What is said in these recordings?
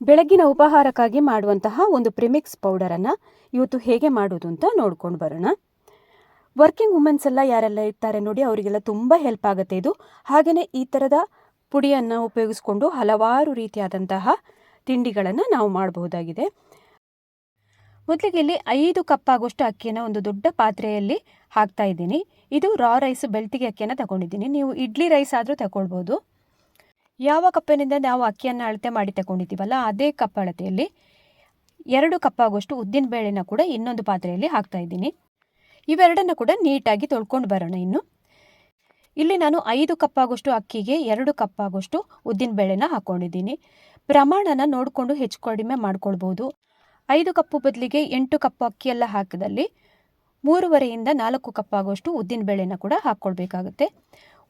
ಬೆಳಗ್ಗಿನ ಉಪಹಾರಕ್ಕಾಗಿ ಮಾಡುವಂತಹ ಒಂದು ಪ್ರಿಮಿಕ್ಸ್ ಪೌಡರನ್ನು ಇವತ್ತು ಹೇಗೆ ಮಾಡೋದು ಅಂತ ನೋಡ್ಕೊಂಡು ಬರೋಣ. ವರ್ಕಿಂಗ್ ವುಮೆನ್ಸ್ ಎಲ್ಲ ಯಾರೆಲ್ಲ ಇರ್ತಾರೆ ನೋಡಿ, ಅವರಿಗೆಲ್ಲ ತುಂಬ ಹೆಲ್ಪ್ ಆಗುತ್ತೆ ಇದು. ಹಾಗೆಯೇ ಈ ಥರದ ಪುಡಿಯನ್ನು ಉಪಯೋಗಿಸ್ಕೊಂಡು ಹಲವಾರು ರೀತಿಯಾದಂತಹ ತಿಂಡಿಗಳನ್ನು ನಾವು ಮಾಡಬಹುದಾಗಿದೆ. ಮೊದಲಿಗೆ ಇಲ್ಲಿ 5 ಕಪ್ ಆಗುವಷ್ಟು ಅಕ್ಕಿಯನ್ನು ಒಂದು ದೊಡ್ಡ ಪಾತ್ರೆಯಲ್ಲಿ ಹಾಕ್ತಾ ಇದ್ದೀನಿ. ಇದು ರಾ ರೈಸ್ ಬೆಳ್ತಿಗೆ ಅಕ್ಕಿಯನ್ನು ತಗೊಂಡಿದ್ದೀನಿ. ನೀವು ಇಡ್ಲಿ ರೈಸ್ ಆದರೂ ತಗೊಳ್ಬೋದು. ಯಾವ ಕಪ್ಪಿನಿಂದ ನಾವು ಅಕ್ಕಿಯನ್ನು ಅಳತೆ ಮಾಡಿ ತಗೊಂಡಿದ್ದೀವಲ್ಲ ಅದೇ ಕಪ್ ಅಳತೆಯಲ್ಲಿ 2 ಕಪ್ ಆಗುವಷ್ಟು ಉದ್ದಿನ ಬೇಳೆನ ಕೂಡ ಇನ್ನೊಂದು ಪಾತ್ರೆಯಲ್ಲಿ ಹಾಕ್ತಾ ಇದ್ದೀನಿ. ಇವೆರಡನ್ನು ಕೂಡ ನೀಟಾಗಿ ತೊಳ್ಕೊಂಡು ಬರೋಣ. ಇಲ್ಲಿ ನಾನು 5 ಕಪ್ ಆಗುವಷ್ಟು ಅಕ್ಕಿಗೆ 2 ಕಪ್ ಆಗುವಷ್ಟು ಉದ್ದಿನ ಬೇಳೆನ ಹಾಕ್ಕೊಂಡಿದ್ದೀನಿ. ಪ್ರಮಾಣನ ನೋಡಿಕೊಂಡು ಹೆಚ್ಚು ಕಡಿಮೆ ಮಾಡ್ಕೊಳ್ಬೋದು. 5 ಕಪ್ಪು ಬದಲಿಗೆ 8 ಕಪ್ ಅಕ್ಕಿ ಎಲ್ಲ ಹಾಕಿದಲ್ಲಿ 3.5ರಿಂದ 4 ಕಪ್ ಆಗುವಷ್ಟು ಉದ್ದಿನ ಬೇಳೆನ ಕೂಡ ಹಾಕ್ಕೊಳ್ಬೇಕಾಗುತ್ತೆ.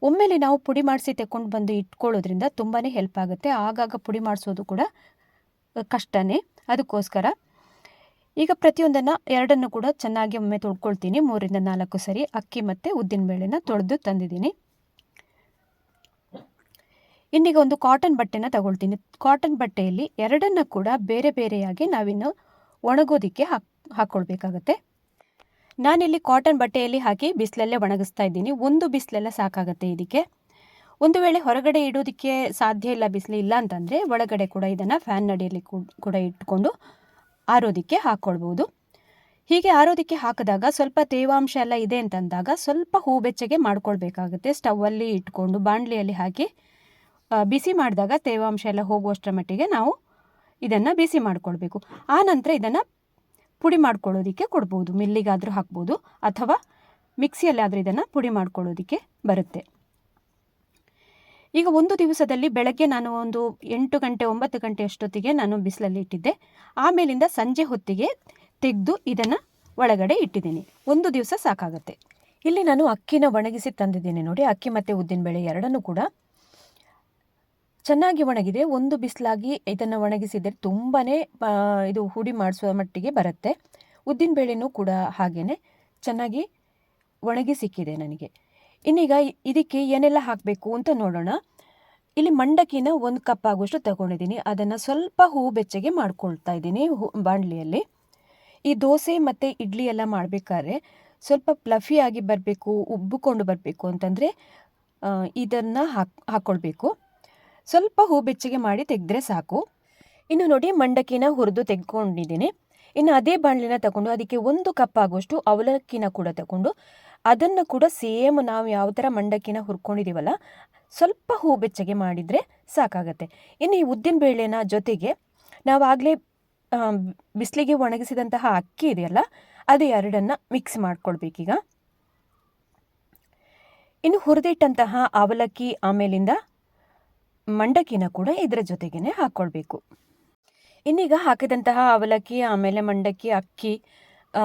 ಒಮ್ಮೆಲೆ ನಾವು ಪುಡಿ ಮಾಡಿಸಿ ತೆಕ್ಕೊಂಡು ಬಂದು ಇಟ್ಕೊಳ್ಳೋದ್ರಿಂದ ತುಂಬಾ ಹೆಲ್ಪ್ ಆಗುತ್ತೆ. ಆಗಾಗ ಪುಡಿ ಮಾಡಿಸೋದು ಕೂಡ ಕಷ್ಟನೇ. ಅದಕ್ಕೋಸ್ಕರ ಈಗ ಪ್ರತಿಯೊಂದನ್ನು ಎರಡನ್ನು ಕೂಡ ಚೆನ್ನಾಗಿ ಒಮ್ಮೆ ತೊಳ್ಕೊಳ್ತೀನಿ. 3ರಿಂದ 4 ಸರಿ ಅಕ್ಕಿ ಮತ್ತು ಉದ್ದಿನ ಬೇಳೆನ ತೊಳೆದು ತಂದಿದ್ದೀನಿ. ಇನ್ನೀಗ ಒಂದು ಕಾಟನ್ ಬಟ್ಟೆನ ತಗೊಳ್ತೀನಿ. ಕಾಟನ್ ಬಟ್ಟೆಯಲ್ಲಿ ಎರಡನ್ನು ಕೂಡ ಬೇರೆ ಬೇರೆಯಾಗಿ ನಾವಿನ್ನು ಒಣಗೋದಕ್ಕೆ ಹಾಕ್ಕೊಳ್ಬೇಕಾಗತ್ತೆ. ನಾನಿಲ್ಲಿ ಕಾಟನ್ ಬಟ್ಟೆಯಲ್ಲಿ ಹಾಕಿ ಬಿಸಿಲಲ್ಲೇ ಒಣಗಿಸ್ತಾ ಇದ್ದೀನಿ. ಒಂದು ಬಿಸಿಲೆಲ್ಲ ಸಾಕಾಗುತ್ತೆ ಇದಕ್ಕೆ. ಒಂದು ವೇಳೆ ಹೊರಗಡೆ ಇಡೋದಕ್ಕೆ ಸಾಧ್ಯ ಇಲ್ಲ, ಬಿಸಿಲು ಇಲ್ಲ ಅಂತಂದರೆ ಒಳಗಡೆ ಕೂಡ ಇದನ್ನು ಫ್ಯಾನ್ ಅಡಿಯಲ್ಲಿ ಕೂಡ ಇಟ್ಕೊಂಡು ಆರೋದಕ್ಕೆ ಹಾಕ್ಕೊಳ್ಬೋದು. ಹೀಗೆ ಆರೋದಕ್ಕೆ ಹಾಕಿದಾಗ ಸ್ವಲ್ಪ ತೇವಾಂಶ ಎಲ್ಲ ಇದೆ ಅಂತಂದಾಗ ಸ್ವಲ್ಪ ಹೂ ಬೆಚ್ಚಗೆ ಮಾಡ್ಕೊಳ್ಬೇಕಾಗುತ್ತೆ. ಸ್ಟವ್ವಲ್ಲಿ ಇಟ್ಕೊಂಡು ಬಾಣಲಿಯಲ್ಲಿ ಹಾಕಿ ಬಿಸಿ ಮಾಡಿದಾಗ ತೇವಾಂಶ ಎಲ್ಲ ಹೋಗುವಷ್ಟರ ಮಟ್ಟಿಗೆ ನಾವು ಇದನ್ನು ಬಿಸಿ ಮಾಡಿಕೊಳ್ಬೇಕು. ಆ ನಂತರ ಇದನ್ನು ಪುಡಿ ಮಾಡ್ಕೊಳ್ಳೋದಕ್ಕೆ ಕೊಡ್ಬೋದು. ಮಿಲ್ಲಿಗಾದರೂ ಹಾಕ್ಬೋದು ಅಥವಾ ಮಿಕ್ಸಿಯಲ್ಲಾದರೂ ಇದನ್ನು ಪುಡಿ ಮಾಡ್ಕೊಳ್ಳೋದಕ್ಕೆ ಬರುತ್ತೆ. ಈಗ ಒಂದು ದಿವಸದಲ್ಲಿ ಬೆಳಗ್ಗೆ ನಾನು ಒಂದು 8 ಗಂಟೆ 9 ಗಂಟೆ ಅಷ್ಟೊತ್ತಿಗೆ ನಾನು ಬಿಸಿಲಲ್ಲಿ ಇಟ್ಟಿದ್ದೆ. ಆಮೇಲಿಂದ ಸಂಜೆ ಹೊತ್ತಿಗೆ ತೆಗೆದು ಇದನ್ನು ಒಳಗಡೆ ಇಟ್ಟಿದ್ದೀನಿ. ಒಂದು ದಿವಸ ಸಾಕಾಗುತ್ತೆ. ಇಲ್ಲಿ ನಾನು ಅಕ್ಕಿನ ಒಣಗಿಸಿ ತಂದಿದ್ದೀನಿ ನೋಡಿ. ಅಕ್ಕಿ ಮತ್ತು ಉದ್ದಿನಬೇಳೆ ಎರಡನ್ನೂ ಕೂಡ ಚೆನ್ನಾಗಿ ಒಣಗಿದೆ. ಒಂದು ಬಿಸಿಲಾಗಿ ಇದನ್ನು ಒಣಗಿಸಿದರೆ ತುಂಬಾ ಇದು ಹುಡಿ ಮಾಡಿಸುವ ಮಟ್ಟಿಗೆ ಬರುತ್ತೆ. ಉದ್ದಿನಬೇಳೆನೂ ಕೂಡ ಹಾಗೆಯೇ ಚೆನ್ನಾಗಿ ಒಣಗಿ ಸಿಕ್ಕಿದೆ ನನಗೆ. ಇನ್ನೀಗ ಇದಕ್ಕೆ ಏನೆಲ್ಲ ಹಾಕಬೇಕು ಅಂತ ನೋಡೋಣ. ಇಲ್ಲಿ ಮಂಡಕ್ಕಿನ 1 ಕಪ್ ಆಗುವಷ್ಟು ತಗೊಂಡಿದ್ದೀನಿ. ಅದನ್ನು ಸ್ವಲ್ಪ ಹೂ ಬೆಚ್ಚಗೆ ಮಾಡ್ಕೊಳ್ತಾ ಇದ್ದೀನಿ ಬಾಣಲಿಯಲ್ಲಿ. ಈ ದೋಸೆ ಮತ್ತು ಇಡ್ಲಿ ಎಲ್ಲ ಮಾಡಬೇಕಾದ್ರೆ ಸ್ವಲ್ಪ ಫ್ಲಫಿಯಾಗಿ ಬರಬೇಕು, ಉಬ್ಬಿಕೊಂಡು ಬರಬೇಕು ಅಂತಂದರೆ ಇದನ್ನು ಹಾಕ್ಕೊಳ್ಬೇಕು. ಸ್ವಲ್ಪ ಹೂ ಬೆಚ್ಚಗೆ ಮಾಡಿ ತೆಗೆದ್ರೆ ಸಾಕು. ಇನ್ನು ನೋಡಿ, ಮಂಡಕ್ಕಿನ ಹುರಿದು ತೆಗೆದುಕೊಂಡಿದ್ದೀನಿ. ಇನ್ನು ಅದೇ ಬಾಣಲಿನ ತಗೊಂಡು ಅದಕ್ಕೆ 1 ಕಪ್ ಆಗುವಷ್ಟು ಅವಲಕ್ಕಿನ ಕೂಡ ತಗೊಂಡು ಅದನ್ನು ಕೂಡ ಸೇಮ್ ನಾವು ಯಾವ ಥರ ಮಂಡಕ್ಕಿನ ಹುರ್ಕೊಂಡಿದ್ದೀವಲ್ಲ ಸ್ವಲ್ಪ ಹೂ ಬೆಚ್ಚಗೆ ಮಾಡಿದರೆ ಸಾಕಾಗತ್ತೆ. ಇನ್ನು ಈ ಉದ್ದಿನ ಬೇಳೆನ ಜೊತೆಗೆ ನಾವಾಗಲೇ ಬಿಸಿಲಿಗೆ ಒಣಗಿಸಿದಂತಹ ಅಕ್ಕಿ ಇದೆಯಲ್ಲ ಅದು ಎರಡನ್ನು ಮಿಕ್ಸ್ ಮಾಡ್ಕೊಳ್ಬೇಕೀಗ. ಇನ್ನು ಹುರಿದಿಟ್ಟಂತಹ ಅವಲಕ್ಕಿ ಆಮೇಲಿಂದ ಮಂಡಕ್ಕಿನ ಕೂಡ ಇದರ ಜೊತೆಗೇ ಹಾಕ್ಕೊಳ್ಬೇಕು. ಇನ್ನೀಗ ಹಾಕಿದಂತಹ ಅವಲಕ್ಕಿ ಆಮೇಲೆ ಮಂಡಕ್ಕಿ ಅಕ್ಕಿ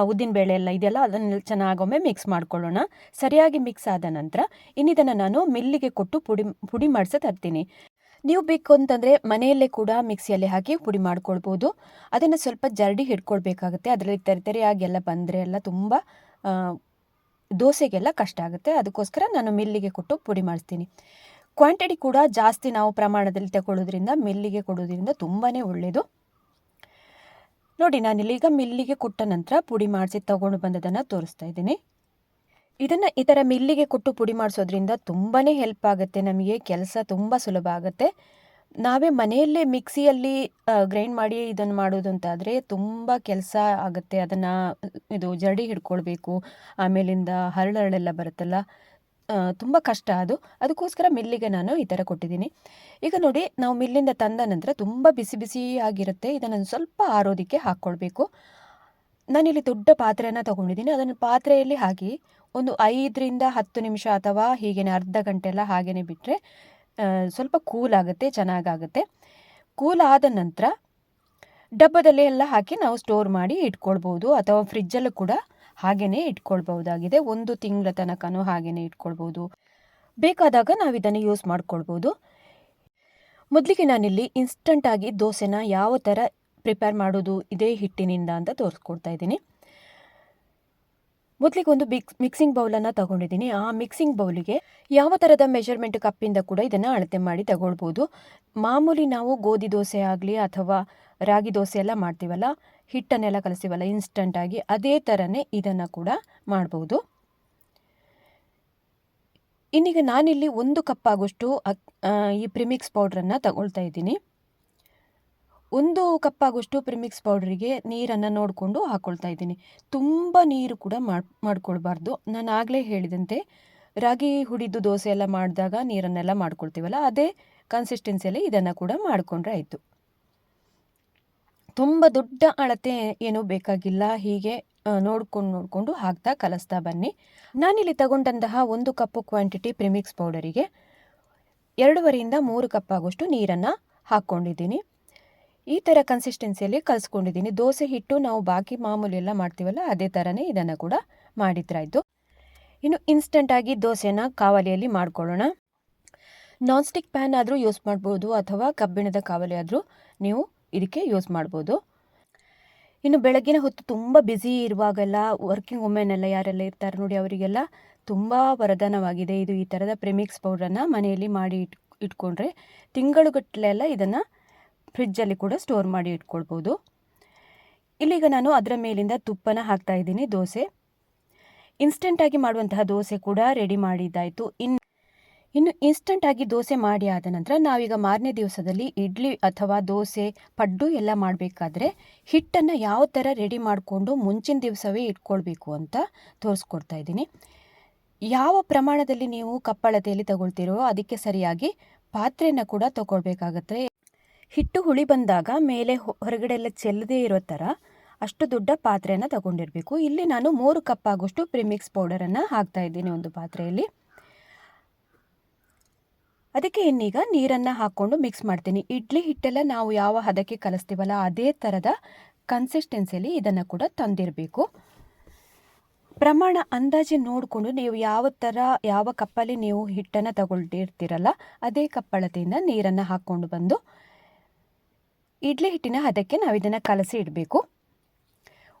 ಉದ್ದಿನಬೇಳೆ ಎಲ್ಲ ಇದೆಯಲ್ಲ ಅದನ್ನೆಲ್ಲ ಚೆನ್ನಾಗೊಮ್ಮೆ ಮಿಕ್ಸ್ ಮಾಡ್ಕೊಳ್ಳೋಣ. ಸರಿಯಾಗಿ ಮಿಕ್ಸ್ ಆದ ನಂತರ ಇನ್ನಿದನ್ನು ನಾನು ಮಿಲ್ಲಿಗೆ ಕೊಟ್ಟು ಪುಡಿ ಮಾಡಿಸಿ ತರ್ತೀನಿ. ನೀವು ಬೇಕು ಅಂತಂದರೆ ಮನೆಯಲ್ಲೇ ಕೂಡ ಮಿಕ್ಸಿಯಲ್ಲಿ ಹಾಕಿ ಪುಡಿ ಮಾಡ್ಕೊಳ್ಬೋದು. ಅದನ್ನು ಸ್ವಲ್ಪ ಜರಡಿ ಹಿಡ್ಕೊಳ್ಬೇಕಾಗುತ್ತೆ. ಅದರಲ್ಲಿ ತೆರೆಯಾಗಿ ಎಲ್ಲ ಬಂದರೆ ಎಲ್ಲ ತುಂಬ ದೋಸೆಗೆಲ್ಲ ಕಷ್ಟ ಆಗುತ್ತೆ. ಅದಕ್ಕೋಸ್ಕರ ನಾನು ಮಿಲ್ಲಿಗೆ ಕೊಟ್ಟು ಪುಡಿ ಮಾಡಿಸ್ತೀನಿ. ಕ್ವಾಂಟಿಟಿ ಕೂಡ ಜಾಸ್ತಿ ನಾವು ಪ್ರಮಾಣದಲ್ಲಿ ತಗೊಳ್ಳೋದ್ರಿಂದ ಮಿಲ್ಲಿಗೆ ಕೊಡೋದ್ರಿಂದ ತುಂಬಾ ಒಳ್ಳೆಯದು. ನೋಡಿ, ನಾನಿಲ್ಲೀಗ ಮಿಲ್ಲಿಗೆ ಕೊಟ್ಟ ನಂತರ ಪುಡಿ ಮಾಡಿಸಿ ತಗೊಂಡು ಬಂದದನ್ನು ತೋರಿಸ್ತಾ ಇದ್ದೀನಿ. ಇದನ್ನು ಈ ಥರ ಮಿಲ್ಲಿಗೆ ಕೊಟ್ಟು ಪುಡಿ ಮಾಡಿಸೋದ್ರಿಂದ ತುಂಬಾ ಹೆಲ್ಪ್ ಆಗುತ್ತೆ. ನಮಗೆ ಕೆಲಸ ತುಂಬ ಸುಲಭ ಆಗುತ್ತೆ. ನಾವೇ ಮನೆಯಲ್ಲೇ ಮಿಕ್ಸಿಯಲ್ಲಿ ಗ್ರೈಂಡ್ ಮಾಡಿ ಇದನ್ನು ಮಾಡೋದು ಅಂತಾದರೆ ತುಂಬ ಕೆಲಸ ಆಗುತ್ತೆ. ಅದನ್ನು ಇದು ಜರಡಿ ಹಿಡ್ಕೊಳ್ಬೇಕು, ಆಮೇಲಿಂದ ಹರಳೆಲ್ಲ ಬರುತ್ತಲ್ಲ, ತುಂಬ ಕಷ್ಟ ಅದು. ಅದಕ್ಕೋಸ್ಕರ ಮಿಲ್ಲಿಗೆ ನಾನು ಈ ಥರ ಕೊಟ್ಟಿದ್ದೀನಿ. ಈಗ ನೋಡಿ, ನಾವು ಮಿಲ್ಲಿಂದ ತಂದ ನಂತರ ತುಂಬ ಬಿಸಿ ಬಿಸಿಯಾಗಿರುತ್ತೆ. ಇದನ್ನು ಸ್ವಲ್ಪ ಆರೋದಕ್ಕೆ ಹಾಕ್ಕೊಳ್ಬೇಕು. ನಾನಿಲ್ಲಿ ದೊಡ್ಡ ಪಾತ್ರೆಯನ್ನು ತಗೊಂಡಿದ್ದೀನಿ. ಅದನ್ನು ಪಾತ್ರೆಯಲ್ಲಿ ಹಾಕಿ ಒಂದು 5ರಿಂದ 10 ನಿಮಿಷ ಅಥವಾ ಹೀಗೇ ಅರ್ಧ ಗಂಟೆ ಎಲ್ಲ ಹಾಗೇ ಬಿಟ್ಟರೆ ಸ್ವಲ್ಪ ಕೂಲ್ ಆಗುತ್ತೆ, ಚೆನ್ನಾಗಾಗುತ್ತೆ. ಕೂಲ್ ಆದ ನಂತರ ಡಬ್ಬದಲ್ಲಿ ಎಲ್ಲ ಹಾಕಿ ನಾವು ಸ್ಟೋರ್ ಮಾಡಿ ಇಟ್ಕೊಳ್ಬೋದು ಅಥವಾ ಫ್ರಿಜ್ಜಲ್ಲೂ ಕೂಡ ಹಾಗೆಯೇ ಇಟ್ಕೊಳ್ಬಹುದಾಗಿದೆ. 1 ತಿಂಗಳ ತನಕನೂ ಹಾಗೆಯೇ ಇಟ್ಕೊಳ್ಬೋದು. ಬೇಕಾದಾಗ ನಾವು ಇದನ್ನು ಯೂಸ್ ಮಾಡ್ಕೊಳ್ಬೋದು. ಮೊದಲಿಗೆ ನಾನಿಲ್ಲಿ ಇನ್ಸ್ಟಂಟಾಗಿ ದೋಸೆನ ಯಾವ ಥರ ಪ್ರಿಪೇರ್ ಮಾಡೋದು ಇದೇ ಹಿಟ್ಟಿನಿಂದ ಅಂತ ತೋರಿಸ್ಕೊಡ್ತಾ ಇದ್ದೀನಿ. ಮೊದಲಿಗೆ ಒಂದು ಮಿಕ್ಸಿಂಗ್ ಬೌಲನ್ನು ತಗೊಂಡಿದ್ದೀನಿ. ಆ ಮಿಕ್ಸಿಂಗ್ ಬೌಲಿಗೆ ಯಾವ ಥರದ ಮೆಷರ್ಮೆಂಟ್ ಕಪ್ಪಿಂದ ಕೂಡ ಇದನ್ನು ಅಳತೆ ಮಾಡಿ ತಗೊಳ್ಬೋದು. ಮಾಮೂಲಿ ನಾವು ಗೋಧಿ ದೋಸೆ ಆಗಲಿ ಅಥವಾ ರಾಗಿ ದೋಸೆ ಎಲ್ಲ ಮಾಡ್ತೀವಲ್ಲ, ಹಿಟ್ಟನ್ನೆಲ್ಲ ಕಲಿಸ್ತೀವಲ್ಲ ಇನ್ಸ್ಟಂಟಾಗಿ, ಅದೇ ಥರನೇ ಇದನ್ನು ಕೂಡ ಮಾಡ್ಬೋದು. ಇನ್ನೀಗ ನಾನಿಲ್ಲಿ 1 ಕಪ್ ಆಗೋಷ್ಟು ಈ ಪ್ರಿಮಿಕ್ಸ್ ಪೌಡ್ರನ್ನು ತಗೊಳ್ತಾ ಇದ್ದೀನಿ. 1 ಕಪ್ ಆಗೋಷ್ಟು ಪ್ರಿಮಿಕ್ಸ್ ಪೌಡ್ರಿಗೆ ನೀರನ್ನು ನೋಡಿಕೊಂಡು ಹಾಕ್ಕೊಳ್ತಾ ಇದ್ದೀನಿ. ತುಂಬ ನೀರು ಕೂಡ ಮಾಡ್ಕೊಳ್ಬಾರ್ದು. ನಾನು ಆಗಲೇ ಹೇಳಿದಂತೆ ರಾಗಿ ಹುಡಿದು ದೋಸೆ ಎಲ್ಲ ಮಾಡಿದಾಗ ನೀರನ್ನೆಲ್ಲ ಮಾಡ್ಕೊಳ್ತೀವಲ್ಲ, ಅದೇ ಕನ್ಸಿಸ್ಟೆನ್ಸಿಯಲ್ಲಿ ಇದನ್ನು ಕೂಡ ಮಾಡಿಕೊಂಡ್ರೆ ಆಯಿತು. ತುಂಬ ದೊಡ್ಡ ಅಳತೆ ಏನೂ ಬೇಕಾಗಿಲ್ಲ. ಹೀಗೆ ನೋಡಿಕೊಂಡು ಹಾಕ್ತಾ ಕಲಿಸ್ತಾ ಬನ್ನಿ. ನಾನಿಲ್ಲಿ ತಗೊಂಡಂತಹ 1 ಕಪ್ಪು ಕ್ವಾಂಟಿಟಿ ಪ್ರಿಮಿಕ್ಸ್ ಪೌಡರಿಗೆ 2.5ರಿಂದ 3 ಕಪ್ ಆಗೋಷ್ಟು ನೀರನ್ನು ಹಾಕ್ಕೊಂಡಿದ್ದೀನಿ. ಈ ಥರ ಕನ್ಸಿಸ್ಟೆನ್ಸಿಯಲ್ಲಿ ಕಲಿಸ್ಕೊಂಡಿದ್ದೀನಿ. ದೋಸೆ ಹಿಟ್ಟು ನಾವು ಬಾಕಿ ಮಾಮೂಲಿ ಎಲ್ಲ ಮಾಡ್ತೀವಲ್ಲ, ಅದೇ ಥರನೇ ಇದನ್ನು ಕೂಡ ಮಾಡಿದ್ರಾಯಿತು. ಇನ್ನು ಇನ್ಸ್ಟಂಟಾಗಿ ದೋಸೆನ ಕಾವಲಿಯಲ್ಲಿ ಮಾಡ್ಕೊಳ್ಳೋಣ. ನಾನ್ ಸ್ಟಿಕ್ ಪ್ಯಾನ್ ಆದರೂ ಯೂಸ್ ಮಾಡ್ಬೋದು ಅಥವಾ ಕಬ್ಬಿಣದ ಕಾವಲಿ ಆದರೂ ನೀವು ಇದಕ್ಕೆ ಯೂಸ್ ಮಾಡ್ಬೋದು. ಇನ್ನು ಬೆಳಗ್ಗಿನ ಹೊತ್ತು ತುಂಬ ಬ್ಯುಸಿ ಇರುವಾಗೆಲ್ಲ ವರ್ಕಿಂಗ್ ವುಮೆನ್ ಎಲ್ಲ ಯಾರೆಲ್ಲ ಇರ್ತಾರೆ ನೋಡಿ, ಅವರಿಗೆಲ್ಲ ತುಂಬ ವರದಾನವಾಗಿದೆ ಇದು. ಈ ಥರದ ಪ್ರಿಮಿಕ್ಸ್ ಪೌಡ್ರನ್ನು ಮನೆಯಲ್ಲಿ ಮಾಡಿ ಇಟ್ಕೊಂಡ್ರೆ ತಿಂಗಳುಗಟ್ಟಲೆಲ್ಲ ಇದನ್ನು ಫ್ರಿಜ್ಜಲ್ಲಿ ಕೂಡ ಸ್ಟೋರ್ ಮಾಡಿ ಇಟ್ಕೊಳ್ಬೋದು. ಇಲ್ಲೀಗ ನಾನು ಅದರ ಮೇಲಿಂದ ತುಪ್ಪನ ಹಾಕ್ತಾ ಇದ್ದೀನಿ. ದೋಸೆ ಇನ್ಸ್ಟಂಟಾಗಿ ಮಾಡುವಂತಹ ದೋಸೆ ಕೂಡ ರೆಡಿ ಮಾಡಿದ್ದಾಯಿತು. ಇನ್ನು ಇನ್ಸ್ಟಂಟಾಗಿ ದೋಸೆ ಮಾಡಿ ಆದ ನಂತರ ನಾವೀಗ ಮಾರನೇ ದಿವಸದಲ್ಲಿ ಇಡ್ಲಿ ಅಥವಾ ದೋಸೆ ಪಡ್ಡು ಎಲ್ಲ ಮಾಡಬೇಕಾದ್ರೆ ಹಿಟ್ಟನ್ನು ಯಾವ ಥರ ರೆಡಿ ಮಾಡಿಕೊಂಡು ಮುಂಚಿನ ದಿವಸವೇ ಇಟ್ಕೊಳ್ಬೇಕು ಅಂತ ತೋರಿಸ್ಕೊಡ್ತಾ ಇದ್ದೀನಿ. ಯಾವ ಪ್ರಮಾಣದಲ್ಲಿ ನೀವು ಕಪ್ಪಳತೆಯಲ್ಲಿ ತಗೊಳ್ತಿರೋ ಅದಕ್ಕೆ ಸರಿಯಾಗಿ ಪಾತ್ರೆಯನ್ನು ಕೂಡ ತಗೊಳ್ಬೇಕಾಗತ್ತೆ. ಹಿಟ್ಟು ಹುಳಿ ಬಂದಾಗ ಮೇಲೆ ಹೊರಗಡೆ ಎಲ್ಲ ಚೆಲ್ಲದೇ ಇರೋ ಥರ ಅಷ್ಟು ದೊಡ್ಡ ಪಾತ್ರೆಯನ್ನು ತಗೊಂಡಿರಬೇಕು. ಇಲ್ಲಿ ನಾನು 3 ಕಪ್ ಆಗೋಷ್ಟು ಪ್ರಿಮಿಕ್ಸ್ ಪೌಡರನ್ನು ಹಾಕ್ತಾ ಇದ್ದೀನಿ ಒಂದು ಪಾತ್ರೆಯಲ್ಲಿ. ಅದಕ್ಕೆ ಇನ್ನೀಗ ನೀರನ್ನು ಹಾಕ್ಕೊಂಡು ಮಿಕ್ಸ್ ಮಾಡ್ತೀನಿ. ಇಡ್ಲಿ ಹಿಟ್ಟೆಲ್ಲ ನಾವು ಯಾವ ಹದಕ್ಕೆ ಕಲಿಸ್ತೀವಲ್ಲ ಅದೇ ಥರದ ಕನ್ಸಿಸ್ಟೆನ್ಸಿಯಲ್ಲಿ ಇದನ್ನು ಕೂಡ ತಂದಿರಬೇಕು. ಪ್ರಮಾಣ ಅಂದಾಜು ನೋಡಿಕೊಂಡು ನೀವು ಯಾವ ಕಪ್ಪಲ್ಲಿ ನೀವು ಹಿಟ್ಟನ್ನು ತಗೊಳ್ತಿರ್ತೀರಲ್ಲ ಅದೇ ಕಪ್ಪಳತೆಯಿಂದ ನೀರನ್ನು ಹಾಕ್ಕೊಂಡು ಬಂದು ಇಡ್ಲಿ ಹಿಟ್ಟಿನ ಹದಕ್ಕೆ ನಾವು ಇದನ್ನು ಕಲಸಿ ಇಡಬೇಕು.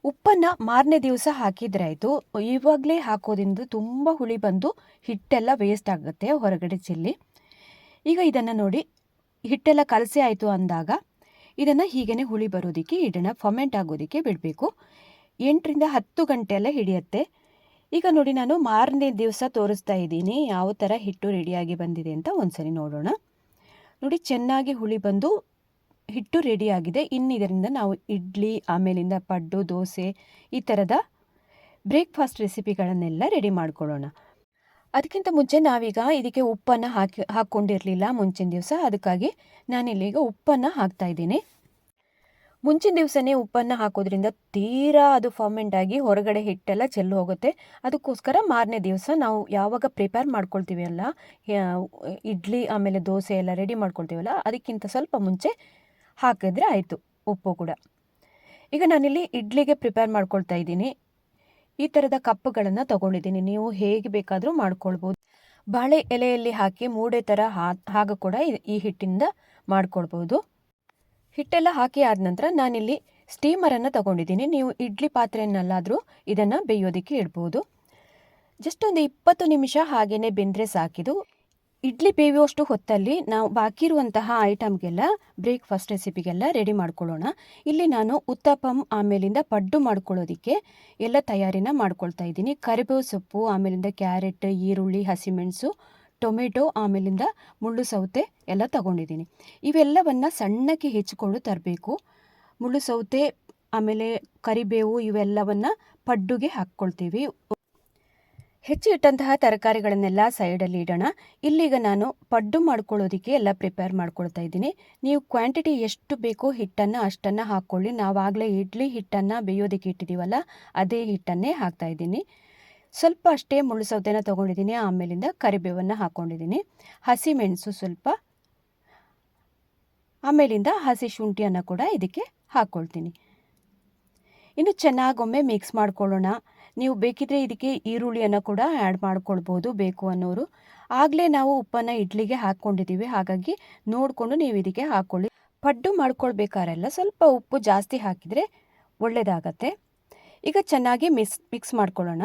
ಉಪ್ಪನ್ನು ಮಾರನೇ ದಿವಸ ಹಾಕಿದ್ರೆ ಆಯಿತು. ಇವಾಗಲೇ ಹಾಕೋದ್ರಿಂದ ತುಂಬ ಹುಳಿ ಬಂದು ಹಿಟ್ಟೆಲ್ಲ ವೇಸ್ಟ್ ಆಗುತ್ತೆ ಹೊರಗಡೆ ಚೆಲ್ಲಿ. ಈಗ ಇದನ್ನು ನೋಡಿ, ಹಿಟ್ಟೆಲ್ಲ ಕಲಸಿ ಆಯಿತು ಅಂದಾಗ ಇದನ್ನು ಹೀಗೇ ಹುಳಿ ಬರೋದಕ್ಕೆ ಇಡೋಣ. ಫರ್ಮೆಂಟ್ ಆಗೋದಕ್ಕೆ ಬಿಡಬೇಕು. 8ರಿಂದ 10 ಗಂಟೆ ಎಲ್ಲ ಹಿಡಿಯುತ್ತೆ. ಈಗ ನೋಡಿ, ನಾನು ಮಾರನೇ ದಿವಸ ತೋರಿಸ್ತಾ ಇದ್ದೀನಿ ಯಾವ ಥರ ಹಿಟ್ಟು ರೆಡಿಯಾಗಿ ಬಂದಿದೆ ಅಂತ. ಒಂದ್ಸರಿ ನೋಡೋಣ. ನೋಡಿ, ಚೆನ್ನಾಗಿ ಹುಳಿ ಬಂದು ಹಿಟ್ಟು ರೆಡಿಯಾಗಿದೆ. ಇನ್ನು ಇದರಿಂದ ನಾವು ಇಡ್ಲಿ, ಆಮೇಲಿಂದ ಪಡ್ಡು, ದೋಸೆ ಈ ಥರದ ಬ್ರೇಕ್ಫಾಸ್ಟ್ ರೆಸಿಪಿಗಳನ್ನೆಲ್ಲ ರೆಡಿ ಮಾಡ್ಕೊಳ್ಳೋಣ. ಅದಕ್ಕಿಂತ ಮುಂಚೆ ನಾವೀಗ ಇದಕ್ಕೆ ಉಪ್ಪನ್ನು ಹಾಕ್ಕೊಂಡಿರಲಿಲ್ಲ ಮುಂಚಿನ ದಿವಸ. ಅದಕ್ಕಾಗಿ ನಾನಿಲ್ಲೀಗ ಉಪ್ಪನ್ನು ಹಾಕ್ತಾಯಿದ್ದೀನಿ. ಮುಂಚಿನ ದಿವಸನೇ ಉಪ್ಪನ್ನು ಹಾಕೋದ್ರಿಂದ ತೀರಾ ಅದು ಫರ್ಮೆಂಟ್ ಆಗಿ ಹೊರಗಡೆ ಹಿಟ್ಟೆಲ್ಲ ಚೆಲ್ಲು ಹೋಗುತ್ತೆ. ಅದಕ್ಕೋಸ್ಕರ ಮಾರನೇ ದಿವಸ ನಾವು ಯಾವಾಗ ಪ್ರಿಪೇರ್ ಮಾಡ್ಕೊಳ್ತೀವಿ ಅಲ್ಲ, ಇಡ್ಲಿ ಆಮೇಲೆ ದೋಸೆ ಎಲ್ಲ ರೆಡಿ ಮಾಡ್ಕೊಳ್ತೀವಲ್ಲ, ಅದಕ್ಕಿಂತ ಸ್ವಲ್ಪ ಮುಂಚೆ ಹಾಕಿದ್ರೆ ಆಯಿತು ಉಪ್ಪು ಕೂಡ. ಈಗ ನಾನಿಲ್ಲಿ ಇಡ್ಲಿಗೆ ಪ್ರಿಪೇರ್ ಮಾಡ್ಕೊಳ್ತಾ ಇದ್ದೀನಿ. ಈ ಥರದ ಕಪ್ಪುಗಳನ್ನು ತಗೊಂಡಿದ್ದೀನಿ. ನೀವು ಹೇಗೆ ಬೇಕಾದರೂ ಮಾಡ್ಕೊಳ್ಬೋದು. ಬಾಳೆ ಎಲೆಯಲ್ಲಿ ಹಾಕಿ ಮೂಡೆ ಥರ ಹಾಗೆ ಕೂಡ ಈ ಹಿಟ್ಟಿಂದ ಮಾಡ್ಕೊಳ್ಬೋದು. ಹಿಟ್ಟೆಲ್ಲ ಹಾಕಿ ಆದ ನಂತರ ನಾನಿಲ್ಲಿ ಸ್ಟೀಮರನ್ನು ತಗೊಂಡಿದ್ದೀನಿ. ನೀವು ಇಡ್ಲಿ ಪಾತ್ರೆಯನ್ನೆಲ್ಲಾದರೂ ಇದನ್ನು ಬೇಯೋದಕ್ಕೆ ಇಡ್ಬೋದು. ಜಸ್ಟ್ ಒಂದು 20 ನಿಮಿಷ ಹಾಗೇ ಬೆಂದರೆ ಸಾಕಿದು. ಇಡ್ಲಿ ಬೇಯುವಷ್ಟು ಹೊತ್ತಲ್ಲಿ ನಾವು ಬಾಕಿ ಇರುವಂತಹ ಐಟಮ್ಗೆಲ್ಲ ಬ್ರೇಕ್ಫಾಸ್ಟ್ ರೆಸಿಪಿಗೆಲ್ಲ ರೆಡಿ ಮಾಡ್ಕೊಳ್ಳೋಣ. ಇಲ್ಲಿ ನಾನು ಉತ್ತಪ್ಪಂ ಆಮೇಲಿಂದ ಪಡ್ಡು ಮಾಡ್ಕೊಳ್ಳೋದಕ್ಕೆ ಎಲ್ಲ ತಯಾರಿನ ಮಾಡ್ಕೊಳ್ತಾ ಇದ್ದೀನಿ. ಕರಿಬೇವು ಸೊಪ್ಪು, ಆಮೇಲಿಂದ ಕ್ಯಾರೆಟ್, ಈರುಳ್ಳಿ, ಹಸಿಮೆಣಸು, ಟೊಮೆಟೊ, ಆಮೇಲಿಂದ ಮುಳ್ಳು ಸೌತೆ ಎಲ್ಲ ತಗೊಂಡಿದ್ದೀನಿ. ಇವೆಲ್ಲವನ್ನು ಸಣ್ಣಕ್ಕೆ ಹೆಚ್ಚಿಕೊಂಡು ತರಬೇಕು. ಮುಳ್ಳು ಸೌತೆ ಆಮೇಲೆ ಕರಿಬೇವು ಇವೆಲ್ಲವನ್ನು ಪಡ್ಡುಗೆ ಹಾಕ್ಕೊಳ್ತೀವಿ. ಹೆಚ್ಚಿಟ್ಟಂತಹ ತರಕಾರಿಗಳನ್ನೆಲ್ಲ ಸೈಡಲ್ಲಿ ಇಡೋಣ. ಇಲ್ಲೀಗ ನಾನು ಪಡ್ಡು ಮಾಡ್ಕೊಳ್ಳೋದಕ್ಕೆ ಎಲ್ಲ ಪ್ರಿಪೇರ್ ಮಾಡ್ಕೊಳ್ತಾ ಇದ್ದೀನಿ. ನೀವು ಕ್ವಾಂಟಿಟಿ ಎಷ್ಟು ಬೇಕೋ ಹಿಟ್ಟನ್ನು ಅಷ್ಟನ್ನು ಹಾಕ್ಕೊಳ್ಳಿ. ನಾವಾಗಲೇ ಇಡ್ಲಿ ಹಿಟ್ಟನ್ನು ಬೇಯೋದಕ್ಕೆ ಇಟ್ಟಿದ್ದೀವಲ್ಲ ಅದೇ ಹಿಟ್ಟನ್ನೇ ಹಾಕ್ತಾ ಇದ್ದೀನಿ. ಸ್ವಲ್ಪ ಅಷ್ಟೇ ಮುಳ್ಳು ಸೌತೆನ ತೊಗೊಂಡಿದ್ದೀನಿ. ಆಮೇಲಿಂದ ಕರಿಬೇವನ್ನು ಹಾಕ್ಕೊಂಡಿದ್ದೀನಿ. ಹಸಿಮೆಣಸು ಸ್ವಲ್ಪ, ಆಮೇಲಿಂದ ಹಸಿ ಶುಂಠಿಯನ್ನು ಕೂಡ ಇದಕ್ಕೆ ಹಾಕ್ಕೊಳ್ತೀನಿ. ಇನ್ನು ಚೆನ್ನಾಗೊಮ್ಮೆ ಮಿಕ್ಸ್ ಮಾಡ್ಕೊಳ್ಳೋಣ. ನೀವು ಬೇಕಿದ್ರೆ ಇದಕ್ಕೆ ಈರುಳ್ಳಿಯನ್ನು ಕೂಡ ಆ್ಯಡ್ ಮಾಡ್ಕೊಳ್ಬೋದು ಬೇಕು ಅನ್ನೋರು. ಆಗಲೇ ನಾವು ಉಪ್ಪನ್ನು ಇಡ್ಲಿಗೆ ಹಾಕ್ಕೊಂಡಿದ್ದೀವಿ, ಹಾಗಾಗಿ ನೋಡಿಕೊಂಡು ನೀವು ಇದಕ್ಕೆ ಹಾಕ್ಕೊಳ್ಳಿ. ಪಡ್ಡು ಮಾಡ್ಕೊಳ್ಬೇಕಾರೆಲ್ಲ ಸ್ವಲ್ಪ ಉಪ್ಪು ಜಾಸ್ತಿ ಹಾಕಿದರೆ ಒಳ್ಳೆಯದಾಗತ್ತೆ. ಈಗ ಚೆನ್ನಾಗಿ ಮಿಕ್ಸ್ ಮಾಡ್ಕೊಳ್ಳೋಣ.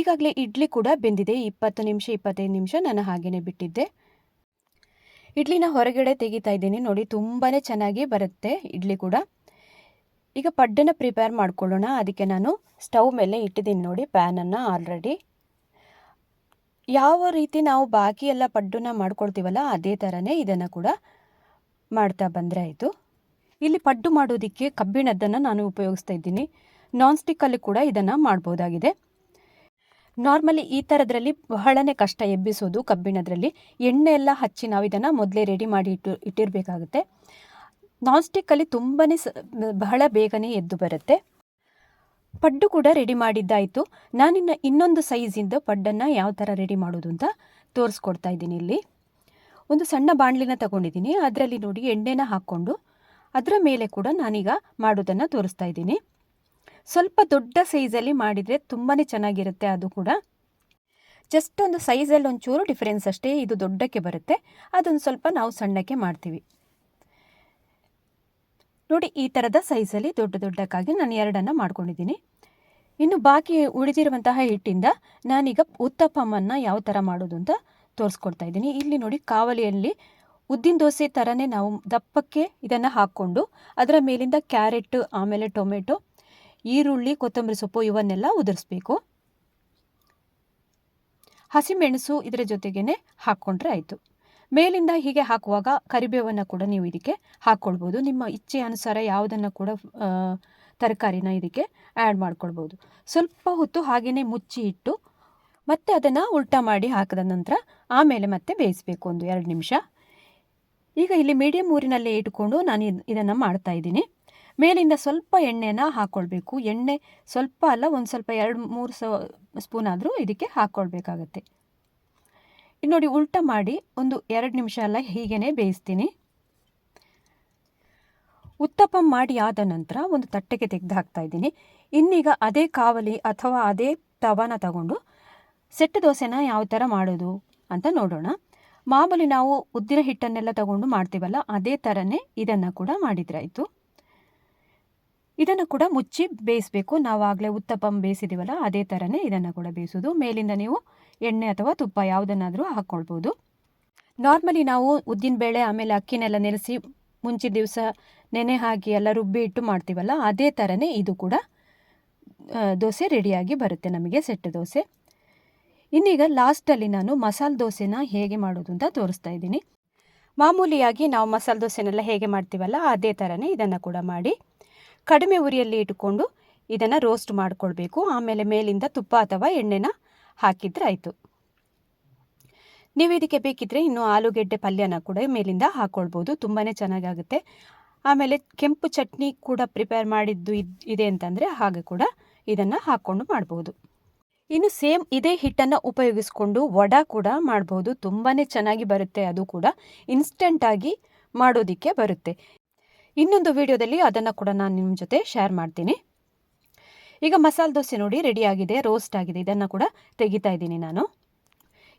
ಈಗಾಗಲೇ ಇಡ್ಲಿ ಕೂಡ ಬೆಂದಿದೆ. 20 ನಿಮಿಷ 25 ನಿಮಿಷ ನಾನು ಹಾಗೇ ಬಿಟ್ಟಿದ್ದೆ. ಇಡ್ಲಿನ ಹೊರಗಡೆ ತೆಗಿತಾ ಇದ್ದೀನಿ ನೋಡಿ, ತುಂಬಾ ಚೆನ್ನಾಗಿ ಬರುತ್ತೆ ಇಡ್ಲಿ ಕೂಡ. ಈಗ ಪಡ್ಡನ್ನು ಪ್ರಿಪೇರ್ ಮಾಡ್ಕೊಳ್ಳೋಣ. ಅದಕ್ಕೆ ನಾನು ಸ್ಟವ್ ಮೇಲೆ ಇಟ್ಟಿದ್ದೀನಿ ನೋಡಿ ಪ್ಯಾನನ್ನು ಆಲ್ರೆಡಿ. ಯಾವ ರೀತಿ ನಾವು ಬಾಕಿ ಎಲ್ಲ ಪಡ್ಡನ್ನ ಮಾಡ್ಕೊಳ್ತೀವಲ್ಲ ಅದೇ ಥರನೇ ಇದನ್ನು ಕೂಡ ಮಾಡ್ತಾ ಬಂದರೆ ಆಯಿತು. ಇಲ್ಲಿ ಪಡ್ಡು ಮಾಡೋದಕ್ಕೆ ಕಬ್ಬಿಣದ್ದನ್ನು ನಾನು ಉಪಯೋಗಿಸ್ತಾ ಇದ್ದೀನಿ. ನಾನ್ ಸ್ಟಿಕ್ಕಲ್ಲಿ ಕೂಡ ಇದನ್ನು ಮಾಡ್ಬೋದಾಗಿದೆ. ನಾರ್ಮಲಿ ಈ ಥರದ್ರಲ್ಲಿ ಬಹಳನೇ ಕಷ್ಟ ಎಬ್ಬಿಸೋದು. ಕಬ್ಬಿಣದ್ರಲ್ಲಿ ಎಣ್ಣೆ ಎಲ್ಲ ಹಚ್ಚಿ ನಾವು ಇದನ್ನು ಮೊದಲೇ ರೆಡಿ ಮಾಡಿ ಇಟ್ಟಿರಬೇಕಾಗುತ್ತೆ. ನಾನ್ ಸ್ಟಿಕ್ಕಲ್ಲಿ ತುಂಬಾ ಬಹಳ ಬೇಗನೆ ಎದ್ದು ಬರುತ್ತೆ. ಪಡ್ಡು ಕೂಡ ರೆಡಿ ಮಾಡಿದ್ದಾಯಿತು. ನಾನಿನ್ನು ಇನ್ನೊಂದು ಸೈಜಿಂದ ಪಡ್ಡನ್ನು ಯಾವ ಥರ ರೆಡಿ ಮಾಡೋದು ಅಂತ ತೋರಿಸ್ಕೊಡ್ತಾ ಇದ್ದೀನಿ. ಇಲ್ಲಿ ಒಂದು ಸಣ್ಣ ಬಾಣಲಿನ ತಗೊಂಡಿದ್ದೀನಿ. ಅದರಲ್ಲಿ ನೋಡಿ ಎಣ್ಣೆನ ಹಾಕ್ಕೊಂಡು ಅದರ ಮೇಲೆ ಕೂಡ ನಾನೀಗ ಮಾಡೋದನ್ನು ತೋರಿಸ್ತಾ ಇದ್ದೀನಿ. ಸ್ವಲ್ಪ ದೊಡ್ಡ ಸೈಜಲ್ಲಿ ಮಾಡಿದರೆ ತುಂಬಾ ಚೆನ್ನಾಗಿರುತ್ತೆ. ಅದು ಕೂಡ ಜಸ್ಟ್ ಒಂದು ಸೈಜಲ್ಲಿ ಒಂಚೂರು ಡಿಫರೆನ್ಸ್ ಅಷ್ಟೇ. ಇದು ದೊಡ್ಡಕ್ಕೆ ಬರುತ್ತೆ, ಅದೊಂದು ಸ್ವಲ್ಪ ನಾವು ಸಣ್ಣಕ್ಕೆ ಮಾಡ್ತೀವಿ ನೋಡಿ. ಈ ಥರದ ಸೈಜಲ್ಲಿ ದೊಡ್ಡಕ್ಕಾಗಿ ನಾನು 2 ಮಾಡ್ಕೊಂಡಿದ್ದೀನಿ. ಇನ್ನು ಬಾಕಿ ಉಳಿದಿರುವಂತಹ ಹಿಟ್ಟಿಂದ ನಾನೀಗ ಉತ್ತಪ್ಪಮ್ಮನ್ನು ಯಾವ ಥರ ಮಾಡೋದು ಅಂತ ತೋರಿಸ್ಕೊಡ್ತಾ ಇದ್ದೀನಿ. ಇಲ್ಲಿ ನೋಡಿ ಕಾವಲಿಯಲ್ಲಿ ಉದ್ದಿನ ದೋಸೆ ಥರನೇ ನಾವು ದಪ್ಪಕ್ಕೆ ಇದನ್ನು ಹಾಕ್ಕೊಂಡು ಅದರ ಮೇಲಿಂದ ಕ್ಯಾರೆಟ್, ಆಮೇಲೆ ಟೊಮೆಟೊ, ಈರುಳ್ಳಿ, ಕೊತ್ತಂಬರಿ ಸೊಪ್ಪು ಇವನ್ನೆಲ್ಲ ಉದುರಿಸ್ಬೇಕು. ಹಸಿಮೆಣಸು ಇದರ ಜೊತೆಗೇ ಹಾಕ್ಕೊಂಡ್ರೆ ಆಯಿತು. ಮೇಲಿಂದ ಹೀಗೆ ಹಾಕುವಾಗ ಕರಿಬೇವನ್ನು ಕೂಡ ನೀವು ಇದಕ್ಕೆ ಹಾಕ್ಕೊಳ್ಬೋದು. ನಿಮ್ಮ ಇಚ್ಛೆ ಅನುಸಾರ ಯಾವುದನ್ನು ಕೂಡ ತರಕಾರಿನ ಇದಕ್ಕೆ ಆ್ಯಡ್ ಮಾಡ್ಕೊಳ್ಬೋದು. ಸ್ವಲ್ಪ ಹೊತ್ತು ಹಾಗೆಯೇ ಮುಚ್ಚಿ ಇಟ್ಟು ಮತ್ತೆ ಅದನ್ನು ಉಲ್ಟಾ ಮಾಡಿ ಹಾಕಿದ ನಂತರ ಆಮೇಲೆ ಮತ್ತೆ ಬೇಯಿಸಬೇಕು 1-2 ನಿಮಿಷ. ಈಗ ಇಲ್ಲಿ ಮೀಡಿಯಮ್ ಊರಿನಲ್ಲೇ ಇಟ್ಕೊಂಡು ನಾನು ಇದನ್ನು ಮಾಡ್ತಾಯಿದ್ದೀನಿ. ಮೇಲಿಂದ ಸ್ವಲ್ಪ ಎಣ್ಣೆನ ಹಾಕ್ಕೊಳ್ಬೇಕು. ಎಣ್ಣೆ ಸ್ವಲ್ಪ ಅಲ್ಲ, ಒಂದು ಸ್ವಲ್ಪ 2-3 ಸ್ಪೂನ್ ಆದರೂ ಇದಕ್ಕೆ ಹಾಕ್ಕೊಳ್ಬೇಕಾಗತ್ತೆ. ನೋಡಿ ಉಲ್ಟಾ ಮಾಡಿ 1-2 ನಿಮಿಷ ಎಲ್ಲ ಹೀಗೇ ಬೇಯಿಸ್ತೀನಿ. ಉತ್ತಪ್ಪ ಮಾಡಿ ಆದ ನಂತರ ಒಂದು ತಟ್ಟೆಗೆ ತೆಗೆದು ಹಾಕ್ತಾ ಇದ್ದೀನಿ. ಇನ್ನೀಗ ಅದೇ ಕಾವಲಿ ಅಥವಾ ಅದೇ ತವಾನ ತಗೊಂಡು ಸೆಟ್ ದೋಸೆನ ಯಾವ ಥರ ಮಾಡೋದು ಅಂತ ನೋಡೋಣ. ಮಾಮೂಲಿ ನಾವು ಉದ್ದಿನ ಹಿಟ್ಟನ್ನೆಲ್ಲ ತಗೊಂಡು ಮಾಡ್ತೀವಲ್ಲ ಅದೇ ಥರನೇ ಇದನ್ನು ಕೂಡ ಮಾಡಿದ್ರೆ ಆಯಿತು. ಇದನ್ನು ಕೂಡ ಮುಚ್ಚಿ ಬೇಯಿಸಬೇಕು. ನಾವು ಆಗಲೇ ಉತ್ತಪ್ಪಂ ಬೇಯಿಸಿದ್ದೀವಲ್ಲ ಅದೇ ಥರನೇ ಇದನ್ನು ಕೂಡ ಬೇಯಿಸೋದು. ಮೇಲಿಂದ ನೀವು ಎಣ್ಣೆ ಅಥವಾ ತುಪ್ಪ ಯಾವುದನ್ನಾದರೂ ಹಾಕ್ಕೊಳ್ಬೋದು. ನಾರ್ಮಲಿ ನಾವು ಉದ್ದಿನಬೇಳೆ ಆಮೇಲೆ ಅಕ್ಕಿನೆಲ್ಲ ನೆನೆಸಿ ಮುಂಚಿನ ದಿವಸ ನೆನೆ ಹಾಕಿ ಎಲ್ಲ ರುಬ್ಬಿ ಇಟ್ಟು ಮಾಡ್ತೀವಲ್ಲ ಅದೇ ಥರನೇ ಇದು ಕೂಡ ದೋಸೆ ರೆಡಿಯಾಗಿ ಬರುತ್ತೆ ನಮಗೆ, ಸೆಟ್ ದೋಸೆ. ಇನ್ನೀಗ ಲಾಸ್ಟಲ್ಲಿ ನಾನು ಮಸಾಲೆ ದೋಸೆನ ಹೇಗೆ ಮಾಡೋದು ಅಂತ ತೋರಿಸ್ತಾ ಇದ್ದೀನಿ. ಮಾಮೂಲಿಯಾಗಿ ನಾವು ಮಸಾಲೆ ದೋಸೆನೆಲ್ಲ ಹೇಗೆ ಮಾಡ್ತೀವಲ್ಲ ಅದೇ ಥರನೇ ಇದನ್ನು ಕೂಡ ಮಾಡಿ ಕಡಿಮೆ ಉರಿಯಲ್ಲಿ ಇಟ್ಟುಕೊಂಡು ಇದನ್ನು ರೋಸ್ಟ್ ಮಾಡಿಕೊಳ್ಬೇಕು. ಆಮೇಲೆ ಮೇಲಿಂದ ತುಪ್ಪ ಅಥವಾ ಎಣ್ಣೆನ ಹಾಕಿದರೆ ಆಯಿತು. ನೀವು ಇದಕ್ಕೆ ಬೇಕಿದ್ದರೆ ಇನ್ನು ಆಲೂಗೆಡ್ಡೆ ಪಲ್ಯನ ಕೂಡ ಮೇಲಿಂದ ಹಾಕ್ಕೊಳ್ಬೋದು, ತುಂಬಾ ಚೆನ್ನಾಗಾಗುತ್ತೆ. ಆಮೇಲೆ ಕೆಂಪು ಚಟ್ನಿ ಕೂಡ ಪ್ರಿಪೇರ್ ಮಾಡಿದ್ದು ಇದೆ ಅಂತಂದರೆ ಹಾಗೆ ಕೂಡ ಇದನ್ನು ಹಾಕ್ಕೊಂಡು ಮಾಡ್ಬೋದು. ಇನ್ನು ಸೇಮ್ ಇದೇ ಹಿಟ್ಟನ್ನು ಉಪಯೋಗಿಸ್ಕೊಂಡು ವಡ ಕೂಡ ಮಾಡ್ಬೋದು, ತುಂಬಾ ಚೆನ್ನಾಗಿ ಬರುತ್ತೆ. ಅದು ಕೂಡ ಇನ್ಸ್ಟೆಂಟಾಗಿ ಮಾಡೋದಕ್ಕೆ ಬರುತ್ತೆ. ಇನ್ನೊಂದು ವಿಡಿಯೋದಲ್ಲಿ ಅದನ್ನು ಕೂಡ ನಾನು ನಿಮ್ಮ ಜೊತೆ ಶೇರ್ ಮಾಡ್ತೀನಿ. ಈಗ ಮಸಾಲೆ ದೋಸೆ ನೋಡಿ ರೆಡಿಯಾಗಿದೆ, ರೋಸ್ಟ್ ಆಗಿದೆ. ಇದನ್ನು ಕೂಡ ತೆಗಿತಾ ಇದ್ದೀನಿ ನಾನು.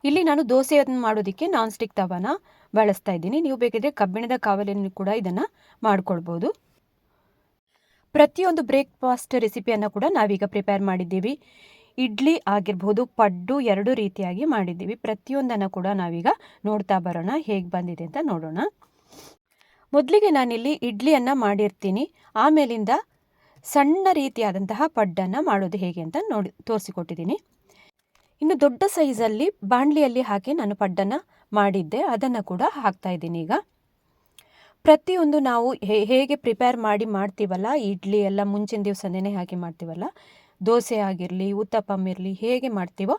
ಇಲ್ಲಿ ನಾನು ದೋಸೆಯನ್ನು ಮಾಡೋದಕ್ಕೆ ನಾನ್ ಸ್ಟಿಕ್ ತವಾನ ಬಳಸ್ತಾ ಇದ್ದೀನಿ. ನೀವು ಬೇಕಿದ್ರೆ ಕಬ್ಬಿಣದ ಕಾವಲಿಯನ್ನು ಕೂಡ ಇದನ್ನು ಮಾಡ್ಕೊಳ್ಬೋದು. ಪ್ರತಿಯೊಂದು ಬ್ರೇಕ್ಫಾಸ್ಟ್ ರೆಸಿಪಿಯನ್ನು ಕೂಡ ನಾವೀಗ ಪ್ರಿಪೇರ್ ಮಾಡಿದ್ದೀವಿ. ಇಡ್ಲಿ ಆಗಿರ್ಬೋದು, ಪಡ್ಡು 2 ರೀತಿಯಾಗಿ ಮಾಡಿದ್ದೀವಿ. ಪ್ರತಿಯೊಂದನ್ನು ಕೂಡ ನಾವೀಗ ನೋಡ್ತಾ ಬರೋಣ, ಹೇಗೆ ಬಂದಿದೆ ಅಂತ ನೋಡೋಣ. ಮೊದಲಿಗೆ ನಾನಿಲ್ಲಿ ಇಡ್ಲಿಯನ್ನು ಮಾಡಿರ್ತೀನಿ. ಆಮೇಲಿಂದ ಸಣ್ಣ ರೀತಿಯಾದಂತಹ ಪಡ್ಡನ್ನು ಮಾಡೋದು ಹೇಗೆ ಅಂತ ತೋರಿಸಿಕೊಟ್ಟಿದ್ದೀನಿ. ಇನ್ನು ದೊಡ್ಡ ಸೈಜಲ್ಲಿ ಬಾಣಲಿಯಲ್ಲಿ ಹಾಕಿ ನಾನು ಪಡ್ಡನ್ನು ಮಾಡಿದ್ದೆ, ಅದನ್ನು ಕೂಡ ಹಾಕ್ತಾ ಇದ್ದೀನಿ. ಈಗ ಪ್ರತಿಯೊಂದು ನಾವು ಹೇಗೆ ಪ್ರಿಪೇರ್ ಮಾಡ್ತೀವಲ್ಲ, ಇಡ್ಲಿ ಎಲ್ಲ ಮುಂಚಿನ ದಿವಸ ನೆನೆ ಹಾಕಿ ಮಾಡ್ತೀವಲ್ಲ, ದೋಸೆ ಆಗಿರಲಿ ಉತ್ತಪ್ಪಂ ಇರಲಿ, ಹೇಗೆ ಮಾಡ್ತೀವೋ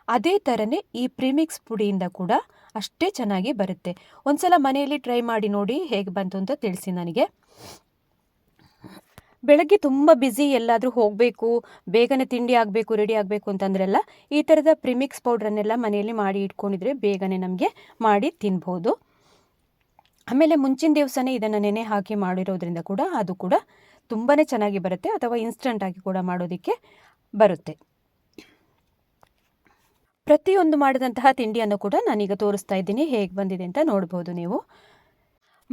ಅದೇ ಥರನೇ ಈ ಪ್ರಿಮಿಕ್ಸ್ ಪುಡಿಯಿಂದ ಕೂಡ ಅಷ್ಟೇ ಚೆನ್ನಾಗಿ ಬರುತ್ತೆ. ಒಂದ್ಸಲ ಮನೆಯಲ್ಲಿ ಟ್ರೈ ಮಾಡಿ ನೋಡಿ ಹೇಗೆ ಬಂತು ಅಂತ ತಿಳಿಸಿ ನನಗೆ. ಬೆಳಗ್ಗೆ ತುಂಬ ಬ್ಯುಸಿ, ಎಲ್ಲಾದರೂ ಹೋಗಬೇಕು, ಬೇಗನೆ ತಿಂಡಿ ಆಗಬೇಕು, ರೆಡಿ ಆಗಬೇಕು ಅಂತಂದ್ರೆಲ್ಲ ಈ ಥರದ ಪ್ರಿಮಿಕ್ಸ್ ಪೌಡ್ರನ್ನೆಲ್ಲ ಮನೆಯಲ್ಲಿ ಮಾಡಿ ಇಟ್ಕೊಂಡಿದ್ರೆ ಬೇಗನೆ ನಮಗೆ ಮಾಡಿ ತಿನ್ಬೋದು. ಆಮೇಲೆ ಮುಂಚಿನ ದಿವಸನೇ ಇದನ್ನು ನೆನೆ ಹಾಕಿ ಮಾಡಿರೋದ್ರಿಂದ ಕೂಡ ಅದು ಕೂಡ ತುಂಬಾ ಚೆನ್ನಾಗಿ ಬರುತ್ತೆ, ಅಥವಾ ಇನ್ಸ್ಟಂಟಾಗಿ ಕೂಡ ಮಾಡೋದಕ್ಕೆ ಬರುತ್ತೆ. ಪ್ರತಿಯೊಂದು ಮಾಡಿದಂತಹ ತಿಂಡಿಯನ್ನು ಕೂಡ ನಾನೀಗ ತೋರಿಸ್ತಾ ಇದ್ದೀನಿ, ಹೇಗೆ ಬಂದಿದೆ ಅಂತ ನೋಡ್ಬೋದು ನೀವು.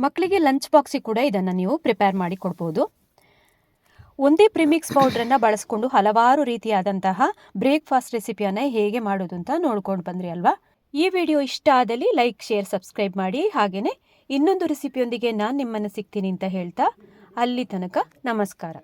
ಮಕ್ಕಳಿಗೆ ಲಂಚ್ ಬಾಕ್ಸಿಗೆ ಕೂಡ ಇದನ್ನು ನೀವು ಪ್ರಿಪೇರ್ ಮಾಡಿ ಕೊಡ್ಬೋದು. ಒಂದೇ ಪ್ರಿಮಿಕ್ಸ್ ಪೌಡ್ರನ್ನು ಬಳಸ್ಕೊಂಡು ಹಲವಾರು ರೀತಿಯಾದಂತಹ ಬ್ರೇಕ್ಫಾಸ್ಟ್ ರೆಸಿಪಿಯನ್ನು ಹೇಗೆ ಮಾಡೋದು ಅಂತ ನೋಡ್ಕೊಂಡು ಬಂದ್ರಿ ಅಲ್ವಾ. ಈ ವಿಡಿಯೋ ಇಷ್ಟ ಆದಲ್ಲಿ ಲೈಕ್, ಶೇರ್, ಸಬ್ಸ್ಕ್ರೈಬ್ ಮಾಡಿ. ಹಾಗೆಯೇ ಇನ್ನೊಂದು ರೆಸಿಪಿಯೊಂದಿಗೆ ನಾನು ನಿಮ್ಮನ್ನು ಸಿಗ್ತೀನಿ ಅಂತ ಹೇಳ್ತಾ ಅಲ್ಲಿ ತನಕ ನಮಸ್ಕಾರ.